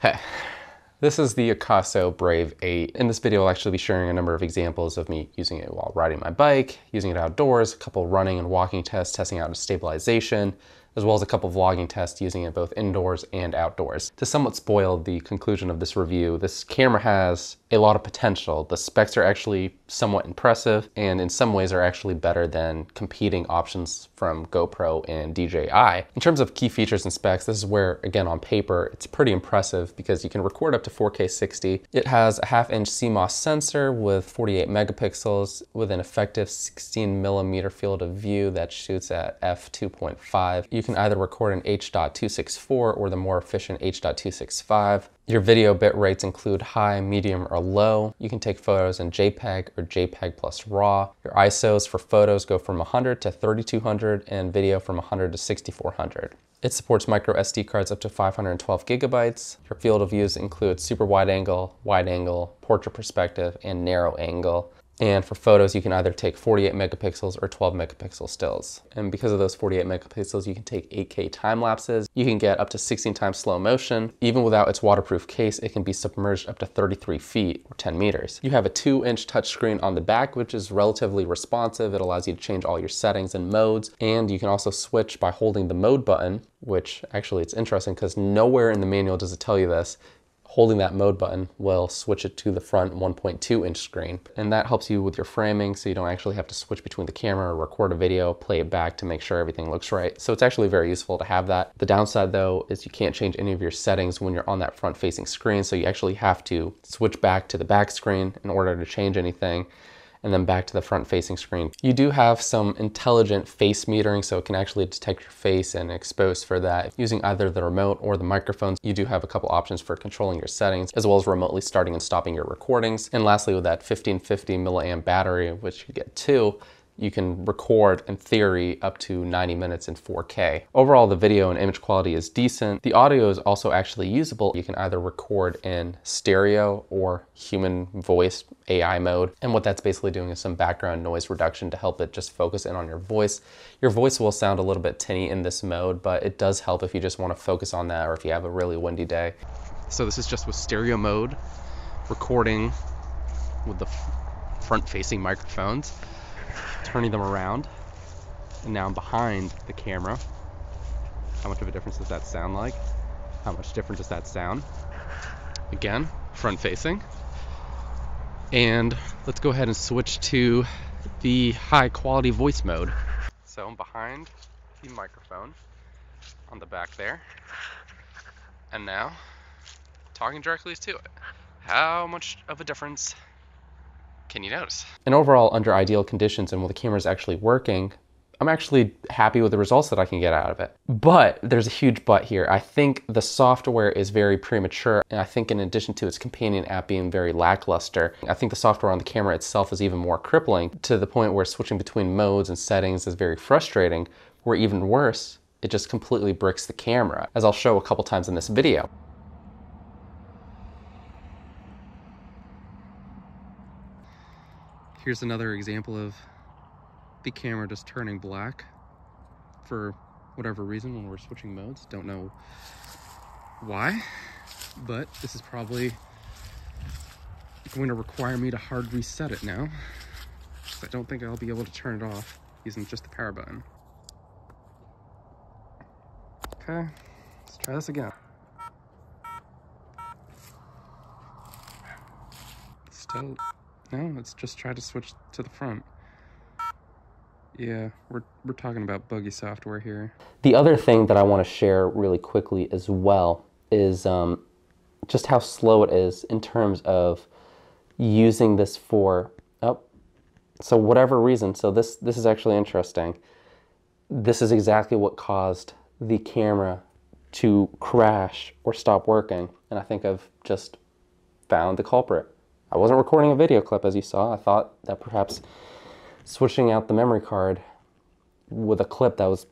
Hey, this is the Akaso Brave 8. In this video, I'll actually be sharing a number of examples of me using it while riding my bike, using it outdoors, a couple running and walking tests, testing out its stabilization, as well as a couple vlogging tests using it both indoors and outdoors. To somewhat spoil the conclusion of this review, this camera has a lot of potential. The specs are actually somewhat impressive, and in some ways are actually better than competing options from GoPro and DJI. In terms of key features and specs, this is where, again, on paper, it's pretty impressive because you can record up to 4K 60. It has a 1/2-inch CMOS sensor with 48 megapixels with an effective 16mm field of view that shoots at f2.5. You can either record in H.264 or the more efficient H.265. Your video bit rates include high, medium, or low. You can take photos in JPEG or JPEG plus RAW. Your ISOs for photos go from 100 to 3200 and video from 100 to 6400. It supports micro SD cards up to 512 gigabytes. Your field of views includes super wide angle, portrait perspective, and narrow angle. And for photos, you can either take 48 megapixels or 12 megapixel stills. And because of those 48 megapixels, you can take 8K time lapses. You can get up to 16 times slow motion. Even without its waterproof case, it can be submerged up to 33 feet or 10 meters. You have a 2-inch touchscreen on the back, which is relatively responsive. It allows you to change all your settings and modes. And you can also switch by holding the mode button, which actually it's interesting because nowhere in the manual does it tell you this. Holding that mode button will switch it to the front 1.2-inch screen. And that helps you with your framing so you don't actually have to switch between the camera or record a video, play it back to make sure everything looks right. So it's actually very useful to have that. The downside though is you can't change any of your settings when you're on that front-facing screen, so you actually have to switch back to the back screen in order to change anything, and then back to the front-facing screen. You do have some intelligent face metering, so it can actually detect your face and expose for that. Using either the remote or the microphones, you do have a couple options for controlling your settings, as well as remotely starting and stopping your recordings. And lastly, with that 1550 milliamp battery, which you get two, you can record, in theory, up to 90 minutes in 4K. Overall, the video and image quality is decent. The audio is also actually usable. You can either record in stereo or human voice AI mode. And what that's basically doing is some background noise reduction to help it just focus in on your voice. Your voice will sound a little bit tinny in this mode, but it does help if you just want to focus on that or if you have a really windy day. So this is just with stereo mode, recording with the front-facing microphones, turning them around, and now I'm behind the camera. How much of a difference does that sound like? How much different does that sound? Again, front facing. And let's go ahead and switch to the high quality voice mode. So I'm behind the microphone on the back there, and now talking directly to it. How much of a difference can you notice? And overall, under ideal conditions and when the camera's actually working, I'm actually happy with the results that I can get out of it. But there's a huge but here. I think the software is very premature, and I think in addition to its companion app being very lackluster, I think the software on the camera itself is even more crippling, to the point where switching between modes and settings is very frustrating, or even worse, it just completely bricks the camera, as I'll show a couple times in this video. Here's another example of the camera just turning black for whatever reason when we're switching modes. Don't know why, but this is probably going to require me to hard reset it now. I don't think I'll be able to turn it off using just the power button. Okay, let's try this again. Still. No, let's just try to switch to the front. Yeah, we're talking about buggy software here. The other thing that I want to share really quickly as well is just how slow it is in terms of using this for, so whatever reason, so this is actually interesting. This is exactly what caused the camera to crash or stop working, and I think I've just found the culprit. I wasn't recording a video clip, as you saw. I thought that perhaps switching out the memory card with a clip that was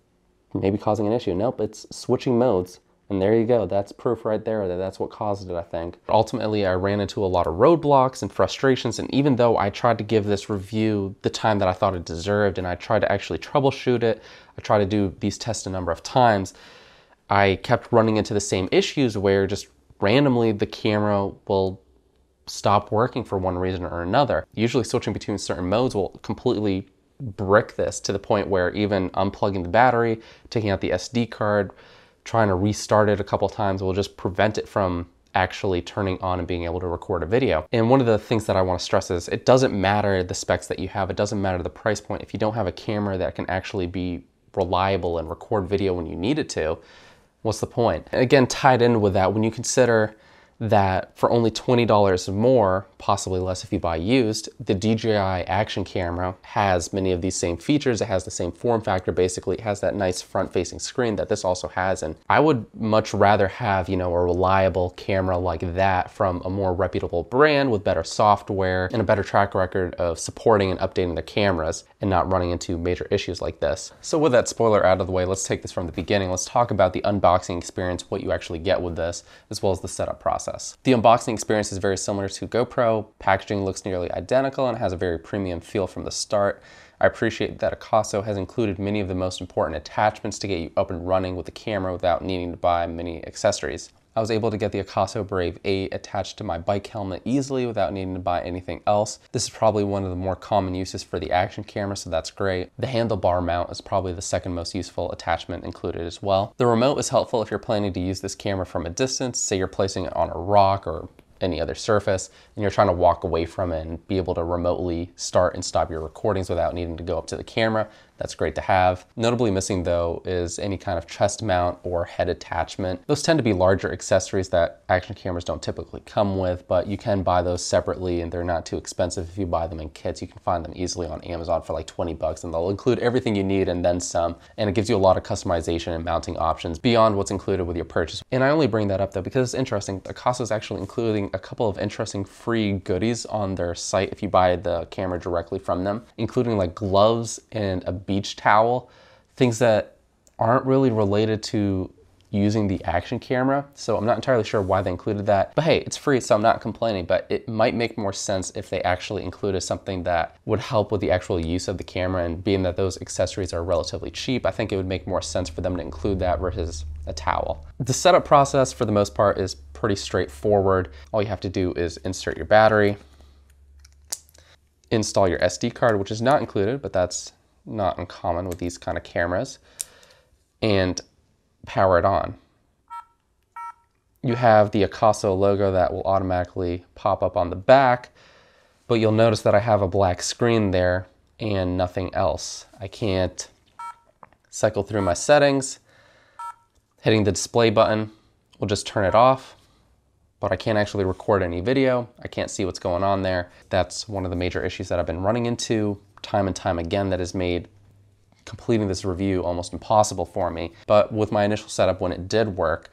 maybe causing an issue. Nope, it's switching modes. And there you go. That's proof right there that that's what caused it, I think. Ultimately, I ran into a lot of roadblocks and frustrations, and even though I tried to give this review the time that I thought it deserved, and I tried to actually troubleshoot it, I tried to do these tests a number of times, I kept running into the same issues where just randomly the camera will stop working for one reason or another. Usually switching between certain modes will completely brick this to the point where even unplugging the battery, taking out the SD card, trying to restart it a couple times will just prevent it from actually turning on and being able to record a video. And one of the things that I want to stress is it doesn't matter the specs that you have, it doesn't matter the price point. If you don't have a camera that can actually be reliable and record video when you need it to, what's the point? And again, tied in with that, when you consider that for only $20 more, possibly less if you buy used, the DJI action camera has many of these same features. It has the same form factor. Basically, it has that nice front-facing screen that this also has. And I would much rather have, you know, a reliable camera like that from a more reputable brand with better software and a better track record of supporting and updating the cameras and not running into major issues like this. So with that spoiler out of the way, let's take this from the beginning. Let's talk about the unboxing experience, what you actually get with this, as well as the setup process. The unboxing experience is very similar to GoPro. Packaging looks nearly identical and has a very premium feel from the start. I appreciate that Akaso has included many of the most important attachments to get you up and running with the camera without needing to buy many accessories. I was able to get the Akaso Brave 8 attached to my bike helmet easily without needing to buy anything else. This is probably one of the more common uses for the action camera, so that's great. The handlebar mount is probably the second most useful attachment included as well. The remote is helpful if you're planning to use this camera from a distance, say you're placing it on a rock or any other surface, and you're trying to walk away from it and be able to remotely start and stop your recordings without needing to go up to the camera. That's great to have. Notably missing though is any kind of chest mount or head attachment. Those tend to be larger accessories that action cameras don't typically come with, but you can buy those separately and they're not too expensive if you buy them in kits. You can find them easily on Amazon for like 20 bucks and they'll include everything you need and then some. And it gives you a lot of customization and mounting options beyond what's included with your purchase. And I only bring that up though because it's interesting. Akaso is actually including a couple of interesting free goodies on their site if you buy the camera directly from them, including like gloves and a beach towel, things that aren't really related to using the action camera. So I'm not entirely sure why they included that, but hey, it's free, so I'm not complaining, but it might make more sense if they actually included something that would help with the actual use of the camera. And being that those accessories are relatively cheap, I think it would make more sense for them to include that versus a towel. The setup process for the most part is pretty straightforward. All you have to do is insert your battery, install your SD card, which is not included, but that's not uncommon with these kind of cameras, and power it on. You have the Akaso logo that will automatically pop up on the back, but you'll notice that I have a black screen there and nothing else. I can't cycle through my settings. Hitting the display button will just turn it off, but I can't actually record any video. I can't see what's going on there. That's one of the major issues that I've been running into time and time again that has made completing this review almost impossible for me. But with my initial setup, when it did work,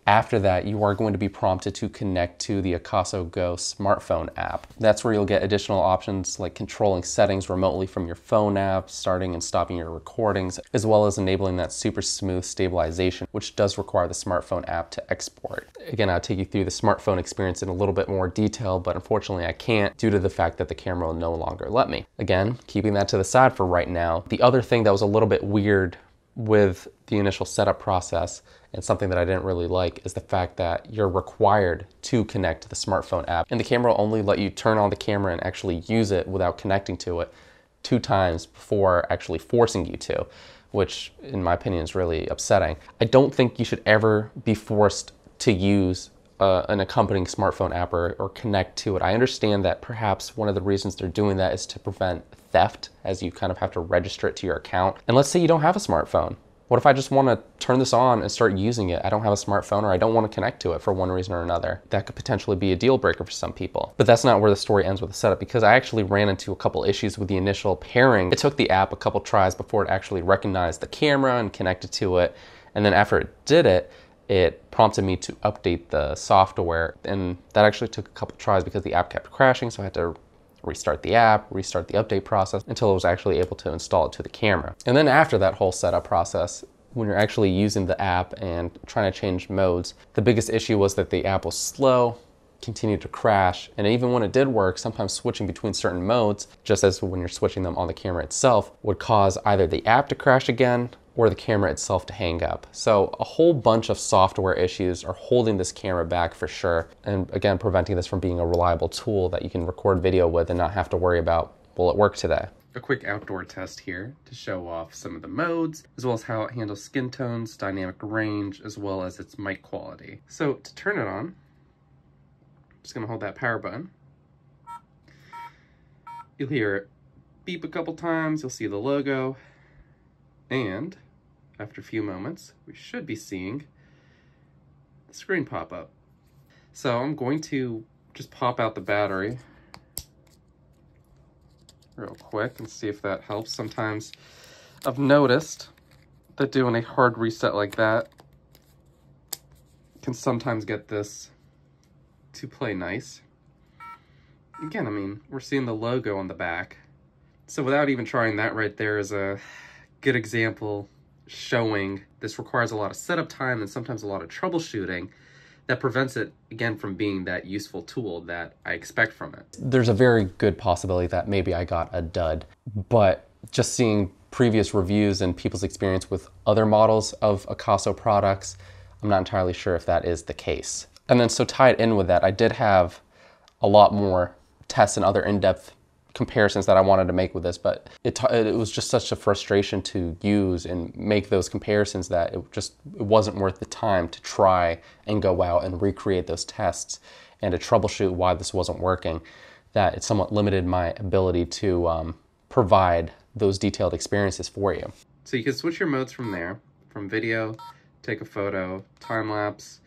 after that, you are going to be prompted to connect to the Akaso Go smartphone app. That's where you'll get additional options like controlling settings remotely from your phone app, starting and stopping your recordings, as well as enabling that super smooth stabilization, which does require the smartphone app to export. Again, I'll take you through the smartphone experience in a little bit more detail, but unfortunately I can't due to the fact that the camera will no longer let me. Again, keeping that to the side for right now. The other thing that was a little bit weird with the initial setup process and something that I didn't really like is the fact that you're required to connect to the smartphone app, and the camera will only let you turn on the camera and actually use it without connecting to it 2 times before actually forcing you to, which in my opinion is really upsetting. I don't think you should ever be forced to use an accompanying smartphone app or connect to it. I understand that perhaps one of the reasons they're doing that is to prevent theft, as you kind of have to register it to your account. And let's say you don't have a smartphone. What if I just want to turn this on and start using it? I don't have a smartphone or I don't want to connect to it for one reason or another. That could potentially be a deal breaker for some people. But that's not where the story ends with the setup, because I actually ran into a couple issues with the initial pairing. It took the app a couple tries before it actually recognized the camera and connected to it. And then after it did it, it prompted me to update the software. And that actually took a couple tries because the app kept crashing. So I had to restart the app, restart the update process until I was actually able to install it to the camera. And then after that whole setup process, when you're actually using the app and trying to change modes, the biggest issue was that the app was slow, continued to crash, and even when it did work, sometimes switching between certain modes, just as when you're switching them on the camera itself, would cause either the app to crash again or the camera itself to hang up. So a whole bunch of software issues are holding this camera back for sure. And again, preventing this from being a reliable tool that you can record video with and not have to worry about, will it work today? A quick outdoor test here to show off some of the modes, as well as how it handles skin tones, dynamic range, as well as its mic quality. So to turn it on, I'm just gonna hold that power button. You'll hear it beep a couple times, you'll see the logo, and after a few moments, we should be seeing the screen pop up. So I'm going to just pop out the battery real quick and see if that helps. Sometimes I've noticed that doing a hard reset like that can sometimes get this to play nice. Again, I mean, we're seeing the logo on the back. So without even trying that right there is a good example showing this requires a lot of setup time and sometimes a lot of troubleshooting that prevents it, again, from being that useful tool that I expect from it. There's a very good possibility that maybe I got a dud, but just seeing previous reviews and people's experience with other models of Akaso products, I'm not entirely sure if that is the case. And then so tied in with that, I did have a lot more tests and other in-depth comparisons that I wanted to make with this, but it was just such a frustration to use and make those comparisons that it wasn't worth the time to try and go out and recreate those tests and to troubleshoot why this wasn't working, that it somewhat limited my ability to provide those detailed experiences for you. So you can switch your modes from there, from video, take a photo, time-lapse,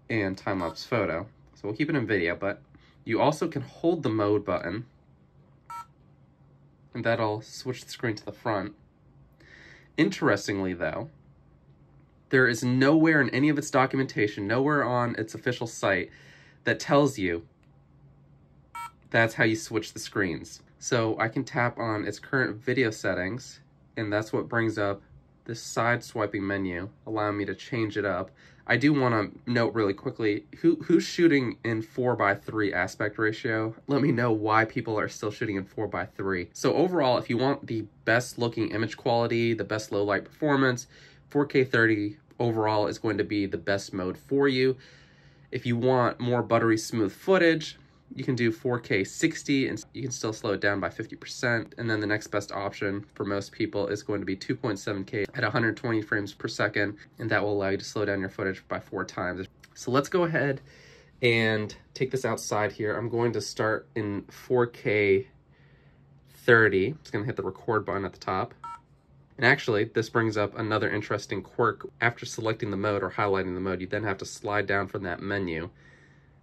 and time-lapse photo. So we'll keep it in video, but you also can hold the mode button and that'll switch the screen to the front. Interestingly though, there is nowhere in any of its documentation, nowhere on its official site that tells you that's how you switch the screens. So I can tap on its current video settings and that's what brings up this side swiping menu, allowing me to change it up. I do want to note really quickly, who's shooting in 4:3 aspect ratio? Let me know why people are still shooting in 4:3. So overall, if you want the best looking image quality, the best low light performance, 4K 30 overall is going to be the best mode for you. If you want more buttery smooth footage, you can do 4K 60 and you can still slow it down by 50%. And then the next best option for most people is going to be 2.7K at 120 frames per second. And that will allow you to slow down your footage by 4 times. So let's go ahead and take this outside here. I'm going to start in 4K 30. Just gonna hit the record button at the top. And actually, this brings up another interesting quirk. After selecting the mode or highlighting the mode, you then have to slide down from that menu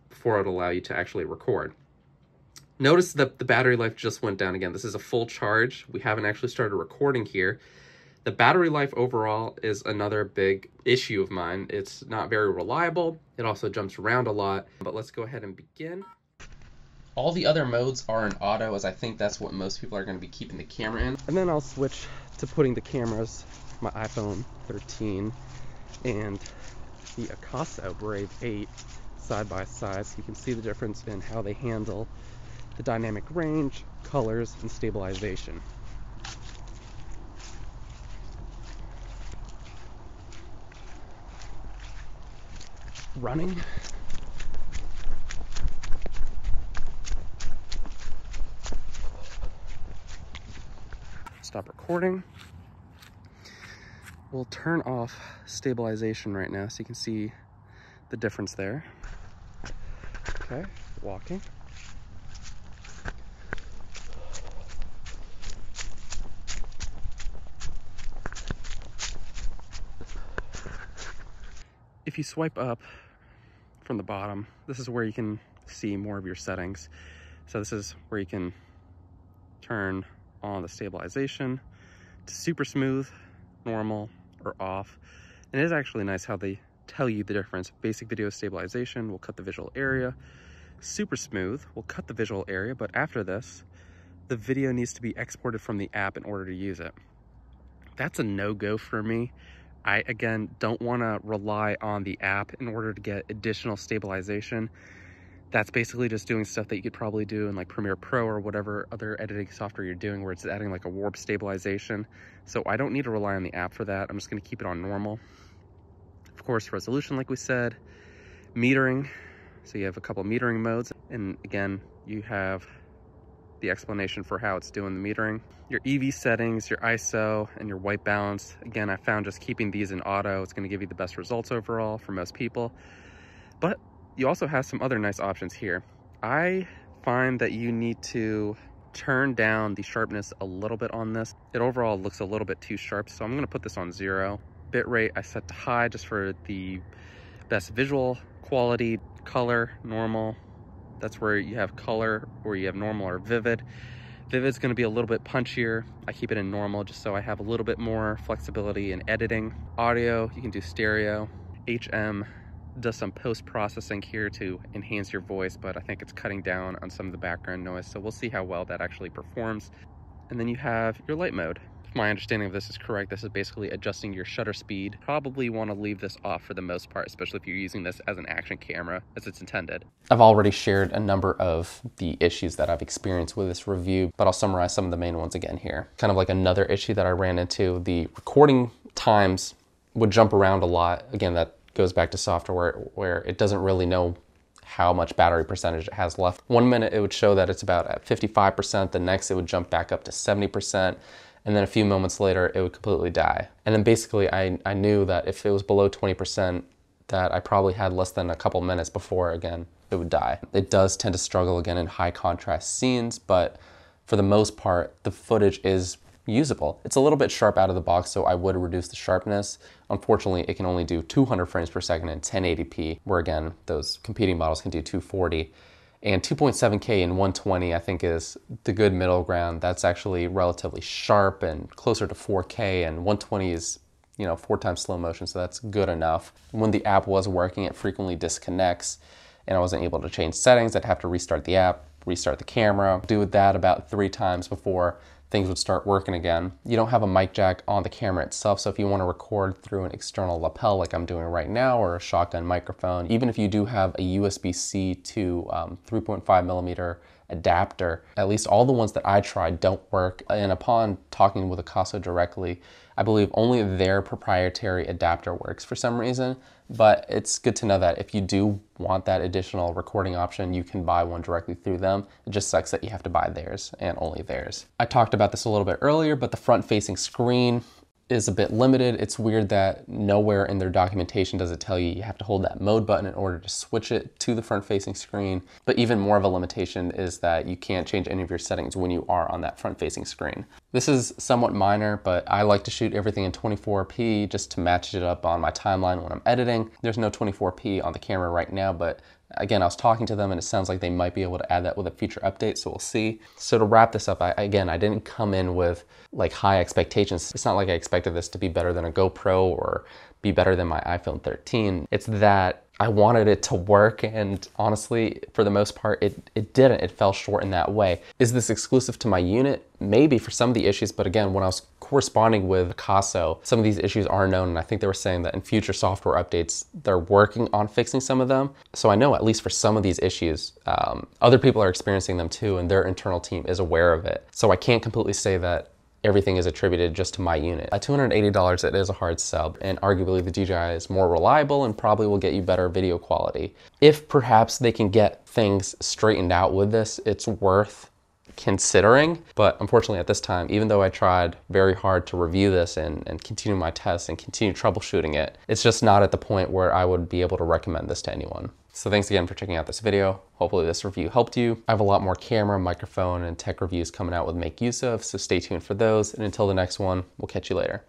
before it'll allow you to actually record. Notice that the battery life just went down again. This is a full charge. We haven't actually started recording here. The battery life overall is another big issue of mine. It's not very reliable. It also jumps around a lot, but let's go ahead and begin. All the other modes are in auto, as I think that's what most people are going to be keeping the camera in. And then I'll switch to putting the cameras, my iPhone 13 and the Akaso Brave 8 side by side, so you can see the difference in how they handle the dynamic range, colors, and stabilization. Running. Stop recording. We'll turn off stabilization right now so you can see the difference there. Okay, walking. If you swipe up from the bottom, this is where you can see more of your settings. So this is where you can turn on the stabilization to super smooth, normal, or off. And it is actually nice how they tell you the difference. Basic video stabilization will cut the visual area. Super smooth will cut the visual area, but after this, the video needs to be exported from the app in order to use it. That's a no-go for me. I, again, don't want to rely on the app in order to get additional stabilization. That's basically just doing stuff that you could probably do in like Premiere Pro or whatever other editing software you're doing, where it's adding like a warp stabilization. So I don't need to rely on the app for that. I'm just gonna keep it on normal. Of course, resolution, like we said, metering. So you have a couple metering modes. And again, you have the explanation for how it's doing the metering. Your EV settings, your ISO, and your white balance. Again, I found just keeping these in auto, it's gonna give you the best results overall for most people. But you also have some other nice options here. I find that you need to turn down the sharpness a little bit on this. It overall looks a little bit too sharp, so I'm gonna put this on 0. Bitrate I set to high just for the best visual quality. Color, normal. That's where you have color, or you have normal or vivid. Vivid's gonna be a little bit punchier. I keep it in normal just so I have a little bit more flexibility in editing. Audio, you can do stereo. HM does some post-processing here to enhance your voice, but I think it's cutting down on some of the background noise, so we'll see how well that actually performs. And then you have your light mode. If my understanding of this is correct, this is basically adjusting your shutter speed. Probably want to leave this off for the most part, especially if you're using this as an action camera as it's intended. I've already shared a number of the issues that I've experienced with this review, but I'll summarize some of the main ones again here. Kind of like another issue that I ran into, the recording times would jump around a lot. Again, that goes back to software where it doesn't really know how much battery percentage it has left. 1 minute it would show that it's about at 55%, the next it would jump back up to 70%, and then a few moments later it would completely die. And then basically I knew that if it was below 20%, that I probably had less than a couple minutes before, again, it would die. It does tend to struggle again in high contrast scenes, but for the most part, the footage is usable. It's a little bit sharp out of the box, so I would reduce the sharpness. Unfortunately, it can only do 200 frames per second in 1080p, where again, those competing models can do 240. And 2.7K in 120, I think, is the good middle ground. That's actually relatively sharp and closer to 4K, and 120 is, 4 times slow motion, so that's good enough. When the app was working, it frequently disconnects, and I wasn't able to change settings. I'd have to restart the app, restart the camera, do that about 3 times before things would start working again. You don't have a mic jack on the camera itself, so if you want to record through an external lapel like I'm doing right now, or a shotgun microphone, even if you do have a USB-C to 3.5 millimeter adapter, at least all the ones that I tried don't work. And upon talking with Akaso directly, I believe only their proprietary adapter works for some reason, but it's good to know that if you do want that additional recording option, you can buy one directly through them. It just sucks that you have to buy theirs and only theirs. I talked about this a little bit earlier, but the front-facing screen is a bit limited. It's weird that nowhere in their documentation does it tell you have to hold that mode button in order to switch it to the front-facing screen. But even more of a limitation is that you can't change any of your settings when you are on that front-facing screen. This is somewhat minor, but I like to shoot everything in 24p just to match it up on my timeline when I'm editing. There's no 24p on the camera right now, but again, I was talking to them and it sounds like they might be able to add that with a future update, so we'll see. So to wrap this up, I didn't come in with like high expectations. It's not like I expected this to be better than a GoPro or be better than my iPhone 13. It's that I wanted it to work, and honestly, for the most part, it didn't. It fell short in that way. Is this exclusive to my unit? Maybe for some of the issues, but again, when I was corresponding with Akaso, some of these issues are known, and I think they were saying that in future software updates, they're working on fixing some of them. So I know at least for some of these issues, other people are experiencing them too, and their internal team is aware of it. So I can't completely say that everything is attributed just to my unit. At $280, it is a hard sell, and arguably the DJI is more reliable and probably will get you better video quality. If perhaps they can get things straightened out with this, it's worth considering. But unfortunately at this time, even though I tried very hard to review this and continue my tests and continue troubleshooting it, it's just not at the point where I would be able to recommend this to anyone. So thanks again for checking out this video. Hopefully this review helped you. I have a lot more camera, microphone, and tech reviews coming out with Make Use Of, so stay tuned for those. And until the next one, we'll catch you later.